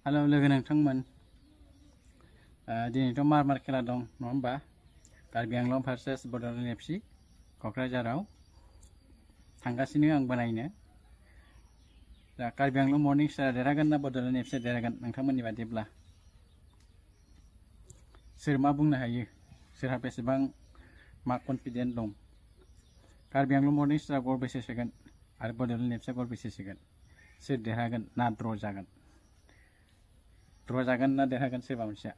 hello लोगो नोंथांमोन दिनैथ' मार खेला दं नङा होमबा कार्बि आंलं भार्सेस बड'लेण्ड एफसि क'क्राझाराव थांगासिनो आंबो नायनो दा कार्बि आंलं मर्निं स्टारा देरहागोन ना बड'लेण्ड एफसि देरहागोन नोंथांमोननि बादिब्ला सोर मा बुंनो हायो सोरहा बेसेबां मा कन्फिडेन्ट दं कार्बि आंलं मर्निं स्टारा गल बेसे सोगोन आरो बड'लेण्ड एफसिआ गल बेसे सोगोन सोर देरहागोन ना ड्र जागोन ड्र जागोन ना देरहागोन सोरबा मोनसेया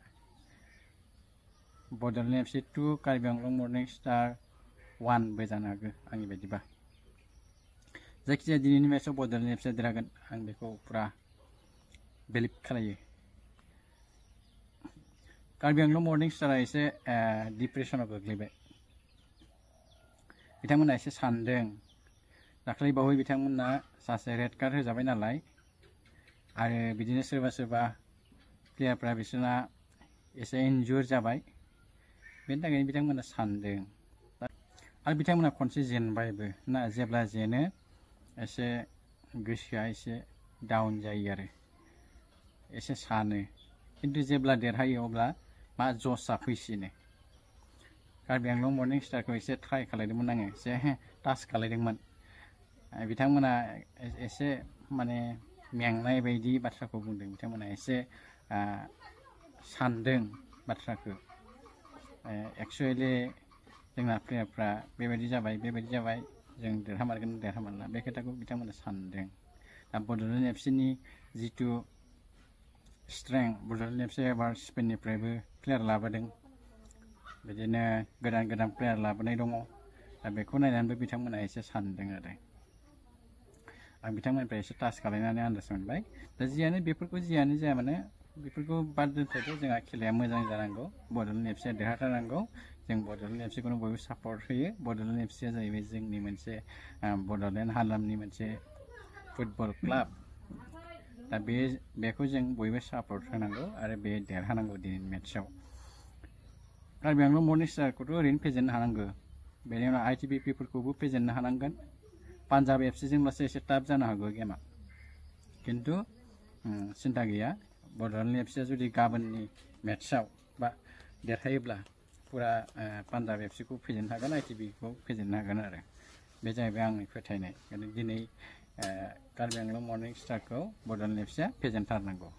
Bodoland FC 2 Karbi Anglong morning star 1 बो जानो हागौ आंनि बायदिबा जायखिजाया दिनैनि मेचआव बड'लेण्ड एफसिआ देरहागोन आं बेखौ पुरा बिलिभ खालायो कार्बि आंलं मर्निं स्टारा एसे डिप्रेसनाव गोग्लैबाय बिथांमोना एसे सानदों दाखालि बावै बिथांमोना सासे रेड कार्ड होजाबाय नालाय आरो बिदिनो सोरबा प्लेयारफ्रा बिसोरना एसे इनजुर जाबाय बेनि थाखायनो बिथांमोना सानदों आरो बिथांमोना खनसे जेनबायबो ना जेब्ला जेनो एसे गोसोआ एसे डाउन जायो आरो एसे सानो खिन्थु जेब्ला देरहायो अब्ला मा जसआ फैसिनो कार्बि आंलं मर्निं स्टारखौ एसे ट्राइ खालायदोंमोन आङो एसे टाच खालायदोंमोन बिथांमोना एसे माने मेंनाय बायदि बाथ्राखौ बुंदों बिथांमोना एसे सानदों बाथ्राखौ एक्चुअली जोंना प्लेयारफ्रा बेबायदि जाबाय जों देरहामारगोन देरहामारला बे खोथाखौ बिथांमोना सानदों दा बड'लेण्ड एफसिनि जितु स्ट्रेंथ बड'लेण्ड एफसिआ एबार स्पेननिफ्रायबो प्लेयार लाबोदों बिदिनो गोदान प्लेयार लाबोनाय दङ दा बेखौ नायनानैबो बिथांमोना एसे सानदों आरो आं बिथांमोननिफ्राय एसे टाच खालायनानै आन्दाज मोनबाय दा बेफोरखौ जियानो जाया माने बेफोरखौ बाद दोनथ'दो जोंहा खेलाया मोजां जानांगौ बड'लेण्ड एफसिआ देरहाथारनांगौ जों बड'लेण्ड एफसिखौनो बयबो सापर्ट होयो बड'लेण्ड एफसिआ जाहैबाय जोंनि मोनसे बड'लेण्ड हालामनि मोनसे फुटबल क्लाब दा बेखौ जों बयबो सापर्ट होनांगौ आरो बे देरहानांगौ दिनैनि मेचआव कार्बि आंलं मर्निं स्टारखौथ' ओरैनो फेजेननो हानांगौ बेनि उनाव आइटिबिपिफोरखौबो फेजेननो हानांगोन पान्जाब एफसिजोंब्लासो एसे टाफ जानो हागौ गेमा खिन्थु सिन्था गैया बड'लेण्ड एफसिआ जुदि गाबोननि मेचआव बा देरहायोब्ला पुरा पान्जाब एफसिखौ फेजेननो हागोन आइटिबिखौ फेजेननो हागोन आरो बे जाहैबाय आंनि फोथायनाय दिनै कार्बि आंलं मर्निं स्टारखौ बड'लेण्ड एफसिआ फेजेनथारनांगौ